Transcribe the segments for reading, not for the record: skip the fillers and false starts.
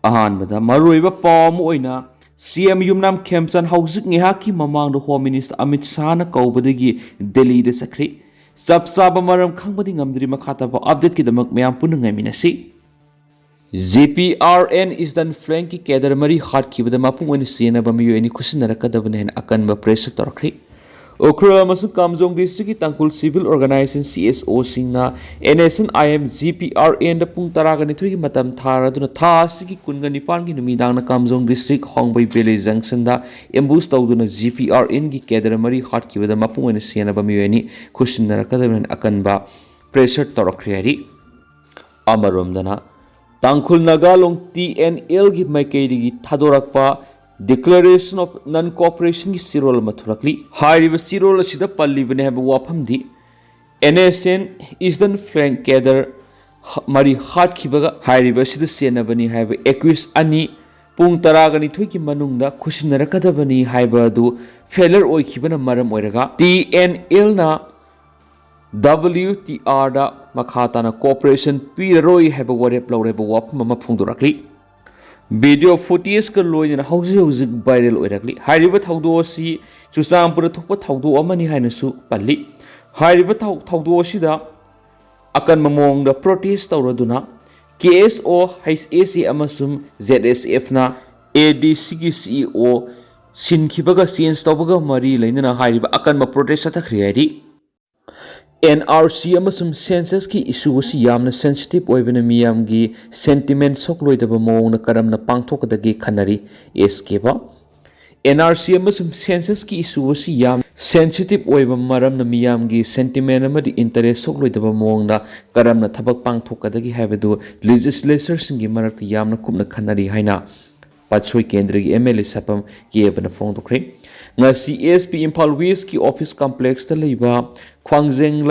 ꯑꯍꯥꯟꯕꯗ ꯃꯔꯨꯑꯣꯏꯕ ꯄꯥꯎ ꯑꯃ ꯑꯣꯏꯅ CM ꯌꯨꯝꯅꯥꯝ ꯈꯦꯝꯆꯟ ꯍꯧꯖꯤꯛ ꯉꯥꯏꯍꯥꯛꯀꯤ ꯃꯃꯥꯡꯗ ꯍꯣꯝ ꯃꯤꯅꯤꯁꯇꯔ ꯑꯃꯤꯠ ꯁꯥꯍꯅ ꯀꯧꯕꯗꯒꯤ ꯗꯦꯜꯂꯤꯗ ꯆꯠꯈ꯭ꯔꯤ꯫ ꯆꯞ ꯆꯥꯕ ꯃꯔꯝ ꯈꯪꯕꯗꯤ ꯉꯝꯗ꯭ꯔꯤ, ꯃꯈꯥ ꯇꯥꯕ ꯑꯞꯗꯦꯠꯀꯤꯗꯃꯛ ꯃꯌꯥꯝ ꯄꯨꯟꯅ ꯉꯥꯏꯃꯤꯟꯅꯁꯤ꯫ JPRN ꯏꯁꯇꯔꯟ ꯐ꯭ꯂꯦꯡꯀꯤ ꯀꯦꯗꯔ ꯃꯔꯤ ꯍꯥꯠꯈꯤꯕꯗ ꯃꯄꯨꯡ ꯑꯣꯏꯅ ꯆꯦꯟꯅꯕ ꯃꯤꯑꯣꯏ ꯑꯅꯤ ꯈꯨꯠꯁꯤꯟꯅꯔꯛꯀꯗꯕꯅꯤ ꯍꯥꯏꯅ ꯑꯀꯟꯕ ꯄ꯭ꯔꯦꯁꯔ ꯇꯧꯔꯛꯈ꯭ꯔꯤ꯫ ꯎꯈ꯭ꯔꯨꯜ ꯑꯃꯁꯨꯡ ꯀꯥꯝꯖꯣꯡ ꯗꯤꯁꯇ꯭ꯔꯤꯛꯀꯤ ꯇꯥꯡꯈꯨꯜ ꯁꯤꯚꯤꯜ ꯑꯣꯔꯒꯅꯥꯏꯖꯦꯁꯟ CSOꯁꯤꯡꯅ NSNIM JPRNꯗ ꯄꯨꯡ 12ꯒꯤ ꯃꯇꯝ ꯊꯥꯔꯗꯨꯅ ꯊꯥ ꯑꯁꯤꯒꯤ 29ꯒꯤ ꯅꯨꯃꯤꯗꯥꯡꯗ ꯀꯥꯝꯖꯣꯡ ꯗꯤꯁꯇ꯭ꯔꯤꯛ ꯍꯣꯡꯕꯩ ꯚꯤꯂꯦꯖ ꯖꯪꯁꯟꯗ ꯑꯦꯝꯕꯨꯁ ꯇꯧꯗꯨꯅ JPRNꯒꯤ ꯀꯦꯗꯔ ꯃꯔꯤ ꯍꯥꯠꯈꯤꯕꯗ ꯃꯄꯨꯡ ꯑꯣꯏꯅ ꯆꯦꯟꯅꯕ ꯃꯤꯑꯣꯏ ꯑꯅꯤ ꯈꯨꯠꯁꯤꯟꯅꯔꯛꯀꯗꯕꯅꯤ ꯍꯥꯏꯅ ꯑꯀꯟꯕ ꯄ꯭ꯔꯦꯁꯔ ꯇꯧꯔꯛꯈ꯭ꯔꯦ ꯍꯥꯏꯔꯤ꯫ ꯑꯃꯔꯣꯝꯗꯅ ꯇꯥꯡꯈꯨꯜ ꯅꯥꯒꯥꯂꯣꯡ TNLꯒꯤ ꯃꯥꯏꯀꯩꯗꯒꯤ ꯊꯥꯗꯣꯔꯛꯄ ꯗꯤꯀ꯭ꯂꯥꯔꯦꯁꯟ ꯑꯣꯐ ꯅꯟ ꯀꯣꯑꯣꯄꯔꯦꯁꯟꯒꯤ ꯆꯤꯔꯣꯜ ꯑꯃ ꯊꯣꯔꯛꯂꯤ꯫ ꯍꯥꯏꯔꯤꯕ ꯆꯤꯔꯣꯜ ꯑꯁꯤꯗ ꯄꯜꯂꯤꯕꯅꯤ ꯍꯥꯏꯕ ꯋꯥꯐꯝꯗꯤ NSN ꯏꯁꯇꯔꯟ ꯐ꯭ꯂꯦꯡ ꯀꯦꯗꯔ ꯃꯔꯤ ꯍꯥꯠꯈꯤꯕꯒ ꯍꯥꯏꯔꯤꯕ ꯑꯁꯤꯗ ꯆꯦꯟꯅꯕꯅꯤ ꯍꯥꯏꯕ ꯑꯦꯀ꯭ꯌꯨꯁ ꯑꯅꯤ ꯄꯨꯡ 12ꯒꯤ ꯃꯅꯨꯡꯗ ꯈꯨꯠꯁꯤꯟꯅꯔꯛꯀꯗꯕꯅꯤ ꯍꯥꯏꯕ ꯑꯗꯨ ꯐꯦꯂꯔ ꯑꯣꯏꯈꯤꯕꯅ ꯃꯔꯝ ꯑꯣꯏꯔꯒ TNLꯅ WTRꯗ ꯃꯈꯥ ꯇꯥꯅ ꯀꯣꯑꯣꯄꯔꯦꯁꯟ ꯄꯤꯔꯔꯣꯏ ꯍꯥꯏꯕ ꯋꯥꯔꯦꯞ ꯂꯧꯔꯦꯕ ꯋꯥꯐꯝ ꯑꯃ ꯐꯣꯡꯗꯣꯔꯛꯂꯤ꯫ ꯚꯤꯗꯤꯑꯣ ꯐꯨꯇꯦꯖꯀ ꯂꯣꯏꯅꯅ ꯍꯧꯖꯤꯛ ꯚꯥꯏꯔꯦꯜ ꯑꯣꯏꯔꯛꯂꯤ꯫ ꯍꯥꯏꯔꯤꯕ ꯊꯧꯗꯣꯛ ꯑꯁꯤ ꯆꯨꯔꯆꯥꯟꯄꯨꯔꯗ ꯊꯣꯛꯄ ꯊꯧꯗꯣꯛ ꯑꯃꯅꯤ ꯍꯥꯏꯅꯁꯨ ꯄꯜꯂꯤ꯫ ꯍꯥꯏꯔꯤꯕ ꯊꯧꯗꯣꯛ ꯑꯁꯤꯗ ꯑꯀꯟꯕ ꯃꯑꯣꯡꯗ ꯄ꯭ꯔꯣꯇꯦꯁ ꯇꯧꯔꯗꯨꯅ KSO, HSA ꯑꯃꯁꯨꯡ ZSFꯅ ADCꯒꯤ CEO ꯁꯤꯟꯈꯤꯕꯒ ꯆꯦꯟꯖ ꯇꯧꯕꯒ ꯃꯔꯤ ꯂꯩꯅꯅ ꯍꯥꯏꯔꯤꯕ ꯑꯀꯟꯕ ꯄ꯭ꯔꯣꯇꯦꯁ ꯆꯠꯊꯈ꯭ꯔꯦ ꯍꯥꯏꯔꯤ꯫ NRC ꯑꯃꯁꯨꯡ ꯁꯦꯟꯁꯁꯀꯤ ꯏꯁꯨ ꯑꯁꯤ ꯌꯥꯝꯅ ꯁꯦꯟꯁꯤꯇꯤꯚ ꯑꯣꯏꯕꯅ ꯃꯤꯌꯥꯝꯒꯤ ꯁꯦꯟꯇꯤꯃꯦꯟ ꯁꯣꯛꯂꯣꯏꯗꯕ ꯃꯑꯣꯡꯗ ꯀꯔꯝꯅ ꯄꯥꯡꯊꯣꯛꯀꯗꯒꯦ ꯈꯟꯅꯔꯤ꯫ SKꯕ NRC ꯑꯃꯁꯨꯡ ꯁꯦꯟꯁꯁꯀꯤ ꯏꯁꯨ ꯑꯁꯤ ꯌꯥꯝꯅ ꯁꯦꯟꯁꯤꯇꯤꯚ ꯑꯣꯏꯕ ꯃꯔꯝꯅ ꯃꯤꯌꯥꯝꯒꯤ ꯁꯦꯟꯇꯤꯃꯦꯟ ꯑꯃꯗꯤ ꯏꯟꯇꯔꯦꯁ ꯁꯣꯛꯂꯣꯏꯗꯕ ꯃꯑꯣꯡꯗ ꯀꯔꯝꯅ ꯊꯕꯛ ꯄꯥꯡꯊꯣꯛꯀꯗꯒꯦ ꯍꯥꯏꯕꯗꯨ ꯂꯦꯖꯤꯁꯂꯦꯆꯔꯁꯤꯡꯒꯤ ꯃꯔꯛꯇ ꯌꯥꯝꯅ ꯀꯨꯞꯅ ꯈꯟꯅꯔꯤ ꯍꯥꯏꯅ ꯄꯥꯠꯁꯣꯏ ꯀꯦꯟꯗ꯭ꯔꯒꯤ MLA ꯁꯥꯄꯝ ꯀꯦꯕꯅ ꯐꯣꯡꯗꯣꯛꯈ꯭ꯔꯦ꯫ ꯉꯁꯤ ASP ꯏꯝꯐꯥꯜ ꯋꯦꯁꯀꯤ ꯑꯣꯐꯤꯁ ꯀꯝꯄ꯭ꯂꯦꯛꯁꯇ ꯂꯩꯕ ꯈ꯭ꯋꯥꯡꯖꯦꯡ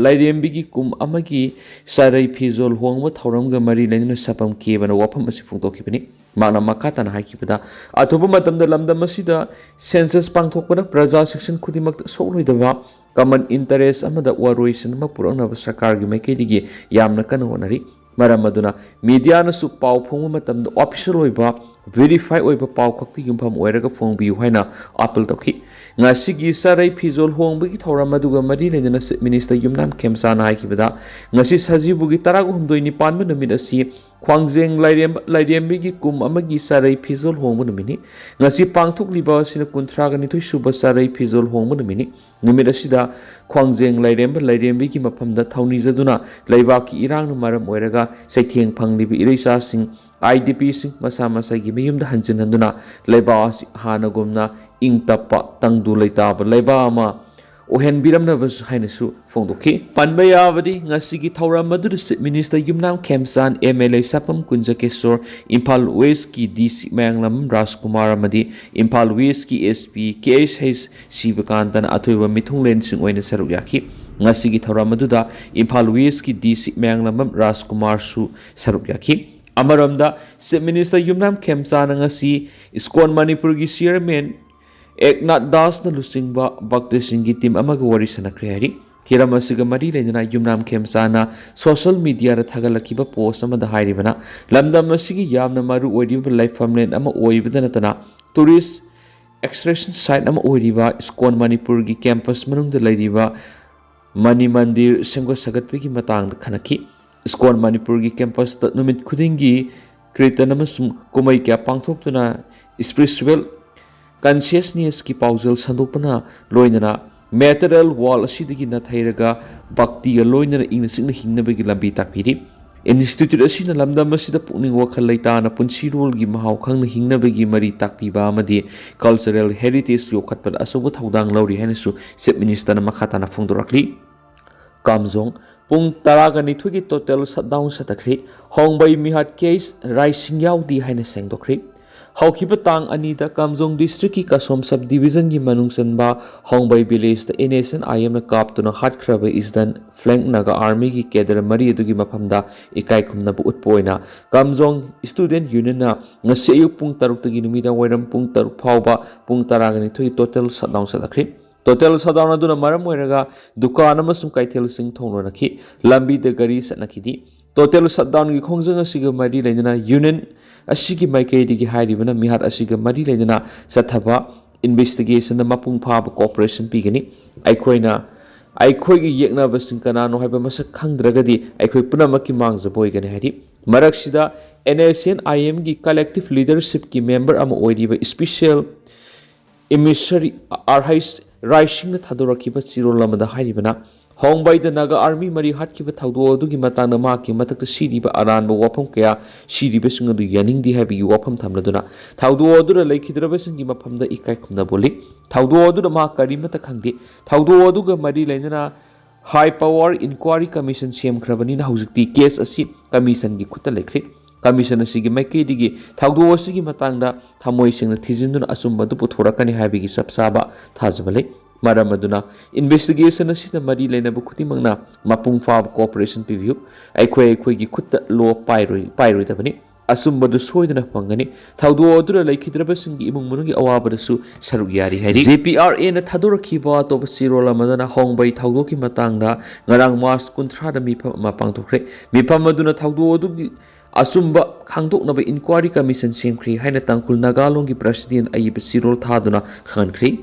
ꯂꯥꯏꯔꯦꯝꯕꯤꯒꯤ ꯀꯨꯝ ꯑꯃꯒꯤ ꯆꯔꯩ ꯐꯤꯖꯣꯜ ꯍꯣꯡꯕ ꯊꯧꯔꯝꯒ ꯃꯔꯤ ꯂꯩꯅꯅ ꯁꯥꯄꯝ ꯀꯦꯕꯅ ꯋꯥꯐꯝ ꯑꯁꯤ ꯐꯣꯡꯗꯣꯛꯈꯤꯕꯅꯤ꯫ ꯃꯍꯥꯛꯅ ꯃꯈꯥ ꯇꯥꯅ ꯍꯥꯏꯈꯤꯕꯗ ꯑꯊꯨꯕ ꯃꯇꯝꯗ ꯂꯝꯗꯝ ꯑꯁꯤꯗ ꯁꯦꯟꯁꯁ ꯄꯥꯡꯊꯣꯛꯄꯗ ꯄ꯭ꯔꯖꯥ ꯁꯦꯛꯁꯟ ꯈꯨꯗꯤꯡꯃꯛꯇ ꯁꯣꯛꯂꯣꯏꯗꯕ ꯀꯃꯟ ꯏꯟꯇꯔꯦꯁ ꯑꯃꯗ ꯋꯥꯔꯣꯏꯁꯤꯟ ꯑꯃ ꯄꯨꯔꯛꯅꯕ ꯁꯔꯀꯥꯔꯒꯤ ꯃꯥꯏꯀꯩꯗꯒꯤ ꯌꯥꯝꯅ ꯀꯟꯅ ꯍꯣꯠꯅꯔꯤ꯫ ꯃꯔꯝ ꯑꯗꯨꯅ ꯃꯤꯗꯤꯌꯥꯅꯁꯨ ꯄꯥꯎ ꯐꯣꯡꯕ ꯃꯇꯝꯗ ꯑꯣꯐꯤꯁꯤꯌꯦꯜ ꯑꯣꯏꯕ ꯚꯦꯔꯤꯐꯥꯏ ꯑꯣꯏꯕ ꯄꯥꯎ ꯈꯛꯇ ꯌꯨꯝꯐꯝ ꯑꯣꯏꯔꯒ ꯐꯣꯡꯕꯤꯌꯨ ꯍꯥꯏꯅ ꯑꯥꯄꯤꯜ ꯇꯧꯈꯤ꯫ ꯉꯁꯤꯒꯤ ꯆꯔꯩ ꯐꯤꯖꯣꯜ ꯍꯣꯡꯕꯒꯤ ꯊꯧꯔꯝ ꯑꯗꯨꯒ ꯃꯔꯤ ꯂꯩꯅꯅ ꯆꯤꯞ ꯃꯤꯅꯤꯁꯇꯔ ꯌꯨꯝꯅꯥꯝ ꯈꯦꯝꯆꯥꯟꯗ ꯍꯥꯏꯈꯤꯕꯗ ꯉꯁꯤ ꯁꯖꯤꯕꯨꯒꯤ 13/9 ꯅꯨꯃꯤꯠ ꯑꯁꯤ ꯈ꯭ꯋꯥꯡꯖꯦꯡ ꯂꯥꯏꯔꯦꯝꯕꯤꯒꯤ ꯀꯨꯝ ꯑꯃꯒꯤ ꯆꯔꯩ ꯐꯤꯖꯣꯜ ꯍꯣꯡꯕ ꯅꯨꯃꯤꯠꯅꯤ꯫ ꯉꯁꯤ ꯄꯥꯡꯊꯣꯛꯂꯤꯕ ꯑꯁꯤꯅ 32 ꯁꯨꯕ ꯆꯔꯩ ꯐꯤꯖꯣꯜ ꯍꯣꯡꯕ ꯅꯨꯃꯤꯠꯅꯤ꯫ ꯅꯨꯃꯤꯠ ꯑꯁꯤꯗ ꯈ꯭ꯋꯥꯡꯖꯦꯡ ꯂꯥꯏꯔꯦꯝꯕꯤꯒꯤ ꯃꯐꯝꯗ ꯊꯧꯅꯤꯖꯗꯨꯅ ꯂꯩꯕꯥꯛꯀꯤ ꯏꯔꯥꯡꯅ ꯃꯔꯝ ꯑꯣꯏꯔꯒ ꯆꯩꯊꯦꯡ ꯐꯪꯂꯤꯕ ꯏꯔꯩꯆꯥꯁꯤꯡ IDPꯁꯤꯡ ꯃꯁꯥ ꯃꯁꯥꯒꯤ ꯃꯌꯨꯝꯗ ꯍꯟꯖꯤꯟꯍꯟꯗꯨꯅ ꯂꯩꯕꯥꯛ ꯑꯁꯤ ꯍꯥꯟꯅꯒꯨꯝꯅ ꯏꯪ ꯇꯞꯄ ꯇꯪꯗꯨ ꯂꯩꯇꯥꯕ ꯂꯩꯕꯥꯛ ꯑꯃ ꯑꯣꯏꯍꯟꯕꯤꯔꯝꯅꯕꯁꯨ ꯍꯥꯏꯅꯁꯨ ꯐꯣꯡꯗꯣꯛꯈꯤ꯫ ꯄꯟꯕ ꯌꯥꯕꯗꯤ ꯉꯁꯤꯒꯤ ꯊꯧꯔꯝ ꯑꯗꯨꯗ chief minister Yumnam Khemchand, MLA Sapam Kunjakeswor, Imphal ꯋꯦꯁꯀꯤ DC ꯃꯌꯥꯡꯂꯝ ꯔꯥꯖꯀꯨꯃꯥꯔ ꯑꯃꯗꯤ ꯏꯝꯐꯥꯜ ꯋꯦꯁꯀꯤ SP KSH ꯁꯤꯕꯀꯥꯟꯇꯅ ꯑꯊꯣꯏꯕ ꯃꯤꯊꯨꯡꯂꯦꯟꯁꯤꯡ ꯑꯣꯏꯅ ꯁꯔꯨꯛ ꯌꯥꯈꯤ꯫ ꯉꯁꯤꯒꯤ ꯊꯧꯔꯝ ꯑꯗꯨꯗ ꯏꯝꯐꯥꯜ ꯋꯦꯁꯀꯤ DC ꯃꯌꯥꯡꯂꯝ ꯔꯥꯖꯀꯨꯃꯥꯔꯁꯨ ꯁꯔꯨꯛ ꯌꯥꯈꯤ꯫ ꯑꯃꯔꯣꯝꯗ ꯆꯤꯞ ꯃꯤꯅꯤꯁꯇꯔ ꯌꯨꯝꯅꯥꯝ ꯈꯦꯝꯆꯥꯟꯗ ꯉꯁꯤ ꯏꯁꯀꯣꯟ ꯃꯅꯤꯄꯨꯔꯒꯤ ꯆꯤꯌꯔꯃꯦꯟ ꯑꯦꯛꯅꯥꯊ ꯗꯥꯁꯅ ꯂꯨꯆꯤꯡꯕ ꯚꯛꯇꯁꯤꯡꯒꯤ ꯇꯤꯝ ꯑꯃꯒ ꯋꯥꯔꯤ ꯁꯥꯟꯅꯈ꯭ꯔꯦ ꯍꯥꯏꯔꯤ꯫ ꯍꯤꯔꯝ ꯑꯁꯤꯒ ꯃꯔꯤ ꯂꯩꯅꯅ ꯌꯨꯝꯅꯥꯝ ꯈꯦꯝꯆꯥꯟꯗꯅ ꯁꯣꯁꯤꯌꯦꯜ ꯃꯤꯗꯤꯌꯥꯗ ꯊꯥꯒꯠꯂꯛꯈꯤꯕ ꯄꯣꯁꯠ ꯑꯃꯗ ꯍꯥꯏꯔꯤꯕꯅ ꯂꯝꯗꯝ ꯑꯁꯤꯒꯤ ꯌꯥꯝꯅ ꯃꯔꯨ ꯑꯣꯏꯔꯤꯕ ꯂꯥꯏꯐꯝꯂꯦꯟ ꯑꯃ ꯑꯣꯏꯕꯇ ꯅꯠꯇꯅ ꯇꯨꯔꯤꯁ ꯑꯦꯛꯁꯀꯔꯁꯟ ꯁꯥꯏꯠ ꯑꯃ ꯑꯣꯏꯔꯤꯕ ꯏꯁꯀꯣꯟ ꯃꯅꯤꯄꯨꯔꯒꯤ ꯀꯦꯝꯄꯁ ꯃꯅꯨꯡꯗ ꯂꯩꯔꯤꯕ ꯃꯅꯤ ꯃꯟꯗꯤꯔ ꯁꯦꯝꯒꯠ ꯁꯥꯒꯠꯄꯒꯤ ꯃꯇꯥꯡꯗ ꯈꯟꯅꯈꯤ꯫ ꯏꯁꯀꯣꯟ ꯃꯅꯤꯄꯨꯔꯒꯤ ꯀꯦꯝꯄꯁꯇ ꯅꯨꯃꯤꯠ ꯈꯨꯗꯤꯡꯒꯤ ꯀꯤꯔꯇꯟ ꯑꯃꯁꯨꯡ ꯀꯨꯝꯍꯩ ꯀꯌꯥ ꯄꯥꯡꯊꯣꯛꯇꯨꯅ ꯁ꯭ꯄꯤꯔꯤꯆꯨꯋꯦꯜ ꯀꯟꯁꯤꯌꯁꯅꯦꯁꯀꯤ ꯄꯥꯎꯖꯦꯜ ꯁꯟꯗꯣꯛꯄꯅ ꯂꯣꯏꯅꯅ ꯃꯦꯇꯔꯤꯌꯦꯜ ꯋꯥꯔꯜ ꯑꯁꯤꯗꯒꯤ ꯅꯥꯊꯩꯔꯒ ꯚꯛꯇꯤꯒ ꯂꯣꯏꯅꯅ ꯏꯪꯅ ꯆꯤꯛꯅ ꯍꯤꯡꯅꯕꯒꯤ ꯂꯝꯕꯤ ꯇꯥꯛꯄꯤꯔꯤ꯫ ꯏꯟꯁꯇꯤꯇ꯭ꯌꯨꯠ ꯑꯁꯤꯅ ꯂꯝꯗꯝ ꯑꯁꯤꯗ ꯄꯨꯛꯅꯤꯡ ꯋꯥꯈꯜ ꯂꯩꯇꯥꯅ ꯄꯨꯟꯁꯤꯔꯣꯜꯒꯤ ꯃꯍꯥꯎ ꯈꯪꯅ ꯍꯤꯡꯅꯕꯒꯤ ꯃꯔꯤ ꯇꯥꯛꯄꯤꯕ ꯑꯃꯗꯤ ꯀꯜꯆꯔꯦꯜ ꯍꯦꯔꯤꯇꯦꯖ ꯌꯣꯛꯈꯠꯄꯗ ꯑꯆꯧꯕ ꯊꯧꯗꯥꯡ ꯂꯧꯔꯤ ꯍꯥꯏꯅꯁꯨ ꯆꯤꯞ ꯃꯤꯅꯤꯁꯇꯔꯅ ꯃꯈꯥ ꯇꯥꯅ ꯐꯣꯡꯗꯣꯔꯛꯂꯤ꯫ ꯀꯥꯝꯖꯣꯡ ꯄꯨꯡ 12ꯒꯤ ꯇꯣꯇꯦꯜ ꯁꯠꯗꯥꯎꯟ ꯆꯠꯊꯈ꯭ꯔꯤ꯫ ꯍꯣꯡꯕꯩ ꯃꯤꯍꯥꯠ ꯀꯦꯁ ꯔꯥꯏꯁꯤꯡ ꯌꯥꯎꯗꯦ ꯍꯥꯏꯅ ꯁꯦꯡꯗꯣꯛꯈ꯭ꯔꯤ꯫ ꯍꯧꯈꯤꯕ ꯇꯥꯡ 2ꯗ ꯀꯥꯝꯖꯣꯡ ꯗꯤꯁꯇ꯭ꯔꯤꯛꯀꯤ ꯀꯁꯣꯝ ꯁꯕ ꯗꯤꯕꯤꯖꯟꯒꯤ ꯃꯅꯨꯡ ꯆꯟꯕ ꯍꯣꯡꯕꯩ ꯚꯤꯂꯦꯖꯗ NSNIMꯅ ꯀꯥꯞꯇꯨꯅ ꯍꯥꯠꯈ꯭ꯔꯕ ꯏꯁꯇꯔꯟ ꯐ꯭ꯂꯦꯡ ꯅꯥꯒꯥ ꯑꯥꯔꯃꯤꯒꯤ ꯀꯦꯗꯔ 4 ꯑꯗꯨꯒꯤ ꯃꯐꯝꯗ ꯏꯀꯥꯏ ꯈꯨꯝꯅꯕ ꯎꯠꯄ ꯑꯣꯏꯅ ꯀꯥꯝꯖꯣꯡ ꯁ꯭ꯇꯨꯗꯦꯟꯠ ꯌꯨꯅꯤꯌꯟꯅ ꯉꯁꯤ ꯑꯌꯨꯛ ꯄꯨꯡ 6ꯇꯒꯤ ꯅꯨꯃꯤꯗꯥꯡ ꯋꯥꯏꯔꯝ ꯄꯨꯡ 6 ꯐꯥꯎꯕ ꯄꯨꯡ 12 ꯇꯣꯇꯦꯜ ꯁꯠꯗꯥꯎꯟ ꯆꯠꯊꯈ꯭ꯔꯤ꯫ ꯇꯣꯇꯦꯜ ꯁꯠꯗꯥꯎꯟ ꯑꯗꯨꯅ ꯃꯔꯝ ꯑꯣꯏꯔꯒ ꯗꯨꯀꯥꯟ ꯑꯃꯁꯨꯡ ꯀꯩꯊꯦꯜꯁꯤꯡ ꯊꯣꯡ ꯂꯣꯟꯅꯈꯤ꯫ ꯂꯝꯕꯤꯗ ꯒꯥꯔꯤ ꯆꯠꯅꯈꯤꯗꯦ꯫ ꯇꯣꯇꯦꯜ ꯁꯠꯗꯥꯎꯟꯒꯤ ꯈꯣꯡꯖꯪ ꯑꯁꯤꯒ ꯃꯔꯤ ꯂꯩꯅꯅ union ashigi maikeidigi hairibana mihar asiga mari leidana sathaba investigation mapung phaba cooperation pigani aikoina aikoigi yeknaba singkanano haiba masak khangdragadi aikoi punamaki mangjaboi gani hari maraksida NASN IM gi collective leadership ki member ama oiriba special emissary Raikhong na thadurakiba chirolamada hairibana Hongbai the Naga army mari hatkiba thawdo dugi matana maki matakta siriba aranba wafam kaya siriba singa du yaning di habi wafam thamladuna thawdo odura laikhidraba singi mafamda ikai khumna boli thawdo odura ma kari mata khangde thawdo oduga mari lainana high power enquiry commission CM Khemchand na hojikti case asi commission gi khuta lekhri commission asigi maikei digi thawdo asigi matangda thamoi singna thijinduna asumba du puthorakani habi gi sapsaba thajabale Maramaduna investigation asida mari leinabu khutimangna mapung fab cooperation piview aikhoi gi khutta law pairoi tabani asumbadu soidana pangani thawdo odura laikhidraba singi imung munugi awabadasu saruk yari hairi JPRA na thadorkiba to sirol amadana hongbai thawdo ki matangda ngarang March 13 da mipam pangthokre mipam aduna thawdo odugi asumba khangdoknaba inquiry commission semkhri haina tangkul Nagalong gi president ayib sirol thaduna khankhri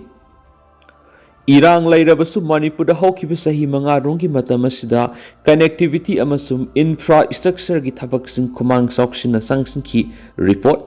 Irang lairabasu Manipur da hawkiba sahi manga rongi matam asida connectivity amasum infrastructure gi thabak sing khumang sauksin sangsin ki report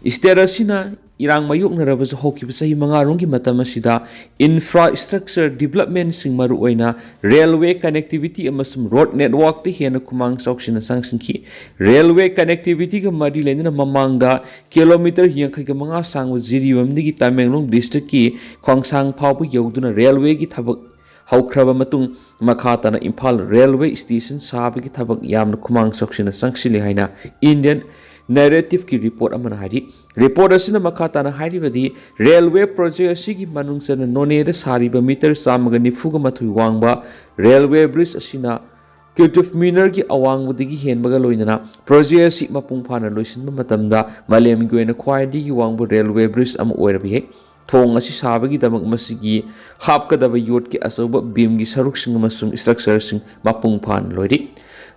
isterasina Irang mayokna rabasu hawkiba sahi manga rongi matam asida infrastructure development sing maru oina railway connectivity amasum road network te hena khumang sauksin sangsin ki railway connectivity ga mari lenina mamangda kilometer yankhai ga manga sangwa jiriwamdigi Tamenglong district ki khongsang phawbu yoduna railway gi thabak haukraba matung makhatana Imphal railway station sabagi thabak yamna khumang sauksin sangsili haina Indian narrative ki report amana hari report asina makhatana haribadi railway project asigi manungsana none da sariba meter samaga nifuga mathui wangba railway bridge asina Creative Miner ki awang budigi henbaga loinana project asi mapung phana loisinba matamda malem gi oina khwaidi gi wangbu railway bridge am oirabi he thong asi sabagi damak masigi hapkadaba yot ki asoba beam gi saruk sing amasung structure sing mapung phan loiri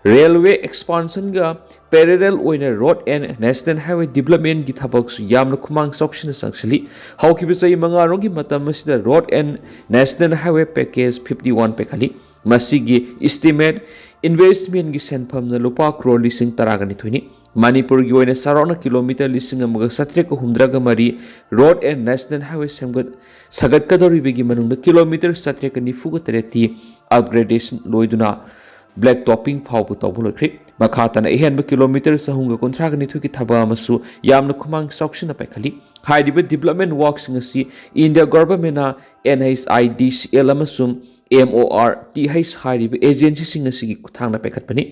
railway expansion ga parallel oina road and national highway development gi thabak su yamna khumang sauksin sangsili hawkiba sai manga rogi matam asida road and national highway package 51 pekhali masigi estimate investment gi senpham na lupa crore lising taragani thuni Manipur gi oina sarona kilometer lising amaga 7humdraga road and national highway sagat kadori begi manungda kilometer 793 upgradation loiduna black topping phawbu tawbulokri makhatana ehenba kilometer sahunga kontragani thuki thaba amasu yamna khumang sauksin paikali haidiba development works ngasi India government na NHIDCL amasum MORTH haidiba agency singasi kuthangna paikatpani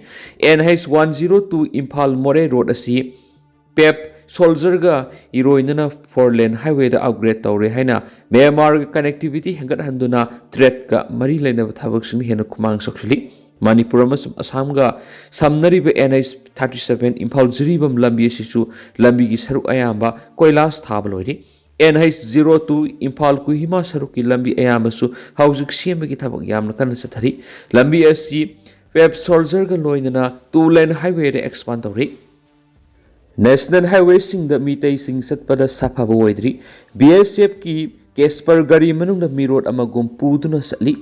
NH102 Imphal More road asi pep soldier ga iroinana 4-lane highway da upgrade tawre haina Myanmar connectivity hengat handuna threat ga mari lena thabak sing hena khumang saukili Manipur amasum Assam ga samnariba NH37 Imphal jiribam lambi asisu lambi gi saruk ayamba koilas thabaloiri NH02 Imphal Kuhima saruki lambi ayambasu haujik semagi thabak yamna kana sathari lambi asi pep soldier ga loinana 2-lane highway re expand tawri National Highway sing da Meetei sing satpada safaba oidri BSF ki Kesper gari manungda mirod amagum puduna sali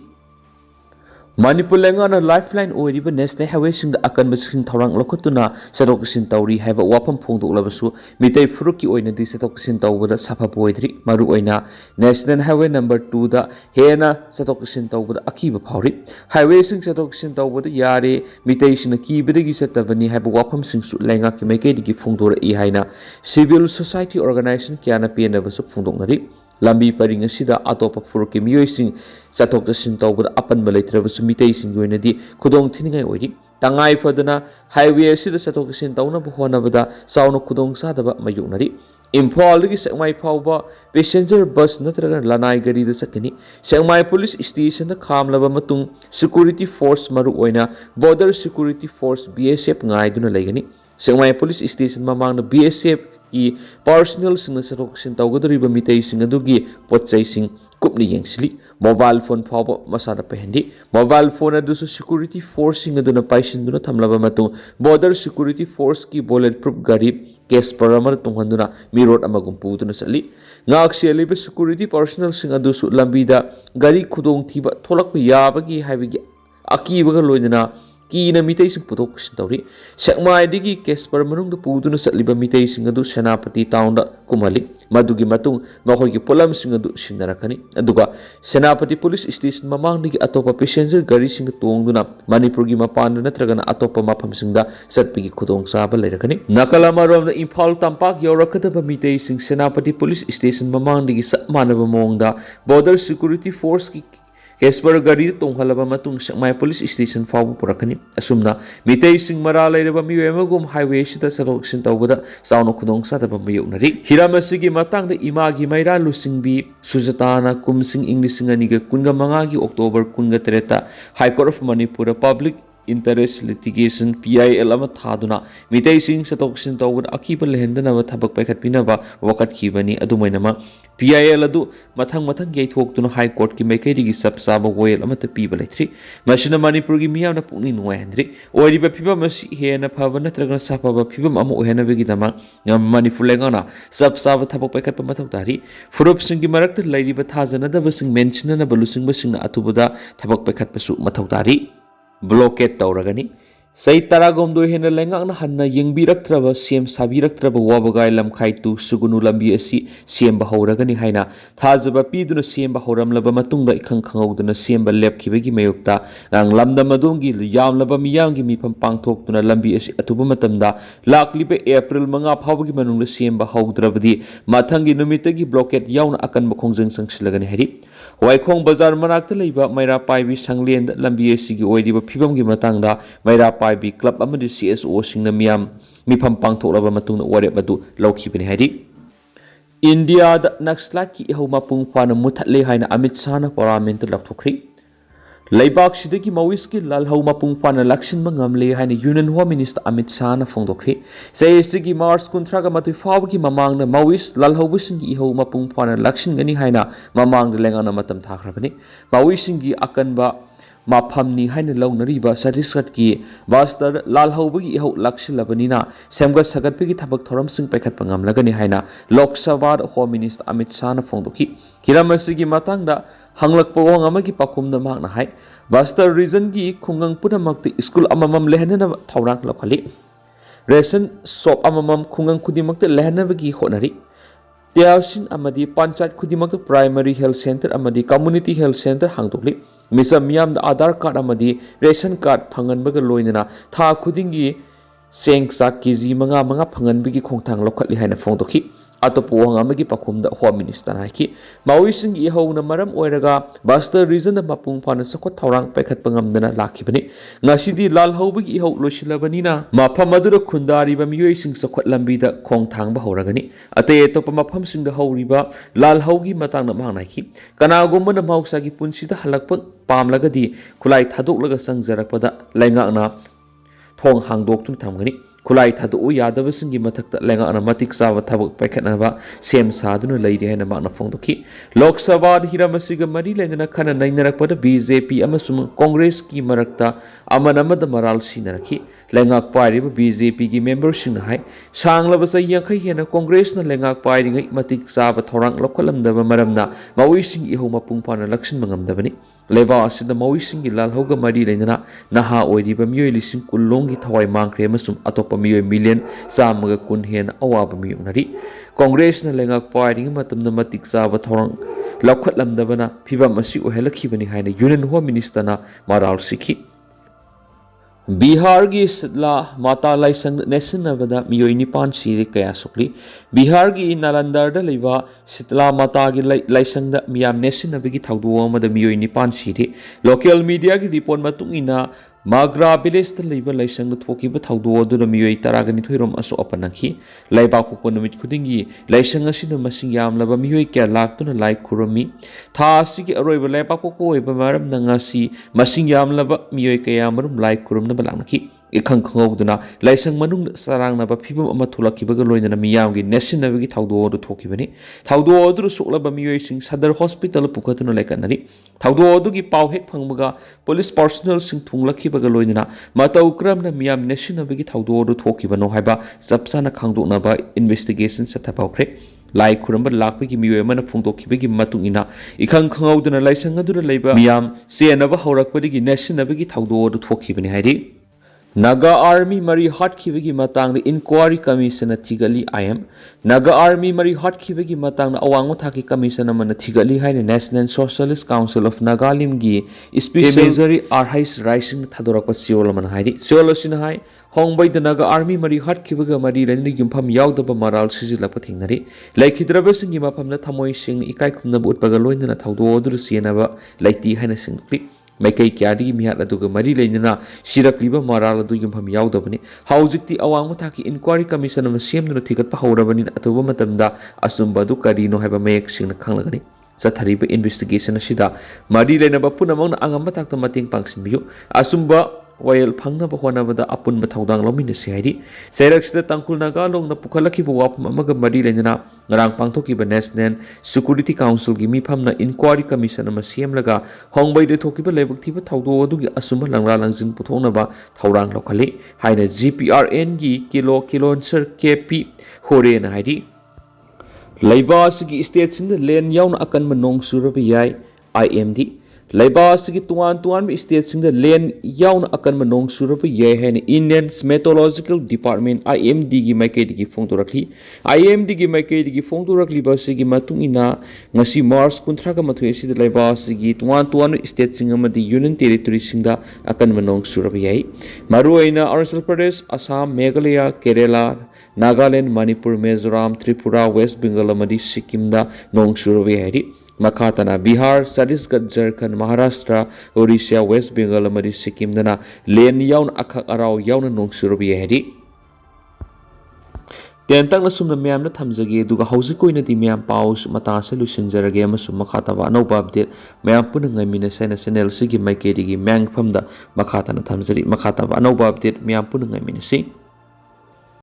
Manipur lengana lifeline oiriba national highway sing da akan basing thorang lokotuna sadok sin tawri haiba wapam phongdok labasu Meetei furuki oina di sadok sin tawbada safa poidri maru oina national highway number 2 da hena sadok sin tawbada akiba phawri highway sing sadok sin tawbada yare Meetei sina kibadagi satabani haiba wapam sing su lenga ki maikei digi phongdora i haina civil society organization kyana pena basu phongdoknari lambi paring asida atopa furuki miyoi sing satok sin tawbada apan balaitrabasu Meetei sing yoinadi Khudong thiningai oiri tangai fadana highway asida satok sin tawna bu honabada sauna Khudong sadaba mayuknari Imphal gi Sengmai phawba passenger bus natraga lanai gari da sakani Sengmai police station da khamlaba matung security force maru oina border security force BSF ngai duna laigani Sengmai police station mamang na BSF ki personnel sing satok sin tawgadriba Meetei sing adugi potchai sing kupni yengsili mobile phone phawba masada pehndi mobile phone adusu security force sing aduna paisinduna thamlaba matung border security force ki bulletproof gari case paramar tunghanduna mirot amagum puduna sali ngak seliba security personnel sing adusu lambida gari khudong thiba tholakpa yabagi haibagi akibaga loidana कीना मितई सिंह पुथोक सिंतौरी सेक्माइदिगी केसपर मनुंग पुदुना सलिबा मितई सिंह अदु सेनापति town कुमली मदुगी मतुंग मखोगी pollen Singh अदु सिंदरकनी अदुगा सेनापति police station ममांगदगी अतोपा passenger गाड़ी सिंह तोंगदुना मणिपुर की मपान नत्रगना अतोपा मफम सिंहदा सत्पिगी खुदोंग साबा लेरकनी नकल अमरोम इम्फाल तंपाक यौरकदबा मितई सिंह सेनापति पुलिस स्टेशन ममांगदगी सब मानबा मोंगदा बॉर्डर सिक्योरिटी फोर्स की केसपर गाड़ी तोंहलबा मतुंग सेक्माई पुलिस स्टेशन फावबु पुरकनी असुमना मितई सिंह मरा लेरबा मिवेमगुम हाईवे सिदा सरोक्सिन तौबदा साउनो खुदोंग सादबा मयुनरी हिरामसिगी मतंगदा इमागी मैरा लुसिंगबी सुजताना कुमसिंग इंग्लिसिंग अनिगा कुनगा मंगागी अक्टोबर कुनगा तेरेता high court of Manipur public interest litigation PIL अमा थादुना मितई सिंह सतोक्सिन तौबदा अकीबा लेहंदनबा थबक पैखतपिनबा वकतखिबनी अदुमैनमा PIL अदु मथंग मथंग यैथोक्तुना हाई कोर्ट की मैकैदिगी सबसाबा वेल अमत पीबा लेथ्री मसिना मणिपुर की मियावना पुनी नुवायहंद्री ओइरिबा फिबम मसि हेना फबा नत्रगना साफबा फिबम अमा ओहेनबेगिदमा मणिपुर लेंगाना सबसाबा थबक पैखतपा मथौ तारी फुरुप सिंगी मरक्ता लैरिबा थाजनदबा सिंग मेंशनना बलुसिंगबा सिंगना अथुबदा थबक पैखतपसु मथौ तारी ब्लॉकेट तौरगनी सही तरागोमदो हेन लेंगांगना हन्ना यंगबिरक्त्रबा सेम साबिरक्त्रबा वाबगाय लमखाई तु सुगुनु लंबी असि सेमबा हौरगनी हाइना थाजबा पीदुना सेमबा हौरमलबा मतुंगदा इखंग खंगौदुना सेमबा लेपखिबगी मयुक्ता गांग लमदम मदोंगी यामलबा मियांगी मिफम पांगथोक्तुना लंबी असि अथुबा मतमदा लाक्लिबे एप्रिल 5 फावबगी मनुंगदा सेमबा हौद्रबदी माथंगी नुमितगी ब्लॉकेट यावना अकनबा खोंजंग संगसिलगनी हारि Raikhong बाजार मनाक्ता लैबा मैरा पाइबी संगलेंद लंबी असिगी ओइदिबा फिबमगी मतंगदा मैरा पाइबी क्लब अमदि CSO सिंगना मियाम मिफम पांगथोक्लबा मतुंगना वारेप अदु लौखिबनी हाइदि इंडिया द नक्सलाइट की इहौ मपुंग फाना मुथले हाइना Amit शाहना parliament लौथोखरि Laibak sidagi mawis ki lalhau mapung pana lakshin mangamle haina Union Home Minister Amit Shah na phongdokhi sei sigi March kunthraga matui fawgi mamang na mawis lalhau busingi ihau mapung pana lakshin gani haina mamang de lengana matam thakrabani mawisingi akanba maphamni haina launariba sariskat ki bastar lalhaubi ihau lakshilabani na semga sagatpegi thabak thoram sing pekhat pangam lagani haina Lok Sabha Home Minister Amit Shah na phongdokhi hiramasi matangda hanglak pawang amagi pakumda makna hai Bastar region gi khungang punamakti school amamam lehanana thawrang lokali ration shop amamam khungang kudimakta lehanabagi honari tiasin amadi panchayat kudimakta primary health center amadi community health center hangdokli misa miyam da Aadhaar card amadi ration card phanganbaga loinana tha khudingi sengsa kg manga phanganbigi khongthang lokali haina phongdokhi Atopong amagi pakumda Home Minister haiki mawising ihau na maram oiraga Bastar region na mapung pana sakot thawrang pekhat pangamdana lakhibani ngasidi lalhaubagi ihau losilabani na mafam adura khundari ba miyoi sing sakot lambi da khongthang ba horagani ate topa mafam sing da hauriba lalhaugi matang na mangnaiki kanagomba na mausagi punsida halakpa pamlagadi khulai thadoklaga sangjarakpada laingakna thong hangdoktun thamgani Kulai thadu yadabasingi matakta lenga ana matik sawa thabuk paikhatnaba sem saduna leide haina makna phongdokhi Lok Sabha hiramasiga mari lengana khana nainarakpada BJP amasum Congress ki marakta amanamada maral sinarakhi lengak pairiba BJP ki member sing hai sanglaba sa yankhai hena Congress na lengak pairingai matik sawa thorang lokhalamdaba maramna mawising iho mapung pana lakshin mangamdabani Leba asida mawising lalhauga mari lengana naha oiriba miyoi lising kulongi thawai mangkre amasum atop miyoi million samaga kun hen awaba miyunari Congress na lengak pairing matamna matik saba thorang lokhatlamdabana phibam asi ohelakibani haina Union Home Minister na maral sikhi Bihar gi la mata laisang nesinabada miyoi nipan siri kaya sukli Bihar gi Nalandar da leiba sitla mata gi laisang da miyam nesinabagi thawduwa mada miyoi nipan siri local media gi report matung ina Magra village da leiba laisang da thokiba thawduwa dura miyoi taragani thoirom aso apanakhi laiba ko numit khudingi laisang asina masing yamlaba miyoi kya laktuna lai khurami tha asigi aroiba laiba ko oiba maram nangasi masing yamlaba miyoi kaya marum lai khurum na balangki इखंग खंगौदुना लाइसंग मनुंग सरांगनाबा फिबम अमा थुलखिबगा लोइना मियामगी नेशनबगी थाउदो अदु थोखिबनि थाउदो अदु सुक्लबा मियोइसिंग सदर hospital पुखतुना लाइकनरि थाउदो अदुगी पाव हेक फंगबगा police personal सिंग थुंगलखिबगा लोइना मतौ क्रमना मियाम नेशनबगी थाउदो अदु थोखिबनो हाइबा चपसाना खांगदोकनाबा investigation सथापाउख्रे लाई खुरंब लाखपगी मियोय मन फोंदोखिबगी मतुंगिना इखंग खंगौदुना लाइसंग अदुरा लेबा मियाम सेनबा हौरकपदगी नेशनबगी थाउदो अदु थोखिबनि हाइरि Naga Army Mari Hatkibagi Matang the Inquiry Commission at Tigali IM. Naga Army Mari Hatkibagi Matang Awangotaki Commission among the Tigali High National Socialist Council of Nagalimgi Special Arhais Rising Tadoraka Siolaman Heidi. Siolasin High, Hong by the Naga Army Mari Hatkibaga Mari Lenigum Pam Yaudaba Maral Sizilapatinari. Like Hidrabas and Gimapam the Tamoy sing Ikaikum the Boot Bagaloin and a Taudo Sienava, like the Hennessing Clip. Mekai Kyadi Mihat Aduga Mari Lena, Shirakliba Maral Dugum Pam Yaudabani, Haojik2 Awangotaki Inquiry Commission of the same ticket Pahoraban at Womatamda, Asumbadu Karino have a make sing the Kangani. Satariba investigation Shida, Mari Lena Bapunamon Angamatak the Mating Punction View, Asumba. While Pangna Bahuanava upon Mataudang Lomin Sire, Serex the Tankul Naga long the Pukalaki Wap Mamaga Marilena, Rang Pangtoki Banesnan, Security Council Gimi Pamna Inquiry Commission of Masiam Laga, Hong by the Tokiba Lebutiva Taudo Dugi Asuma Langralangzin Putonaba, Taurang locally, Hina GPRNG, Kilo and Sir KP, Hore and Heidi. Laibasigi states in the Len Yaun Akan Manong Surabi IMD. Laibasigi tuan states in the land yaun akan manong surapa yahen Indian Meteorological Department IMD gi maikedi gi fongtorakli IMD gi maikedi gi fongtorakli basigi matung ina ngasi Mars kuntraga mathui si laibasigi tuan states sing amadi Union Territory singda akan manong surapa yai maruaina Arunachal Pradesh Assam Meghalaya Kerala Nagaland Manipur Mizoram Tripura West Bengal amadi Sikkim da nong surapa yai Makatana Bihar, Chhattisgarh, Jharkhand, Maharashtra, Odisha, West Bengal, Amadi Sikkim dana len yaun akak arau yaun nong surubi hedi. Tentang nasumna miyam na thamjage duga haujik2 na di miyam paus mata sa lusinjarage amasum makataba anauba update miyam puna ngaimina sa channel sige maikedi gi mang phamda makata na thamjari makataba anauba update miyam puna ngaimina si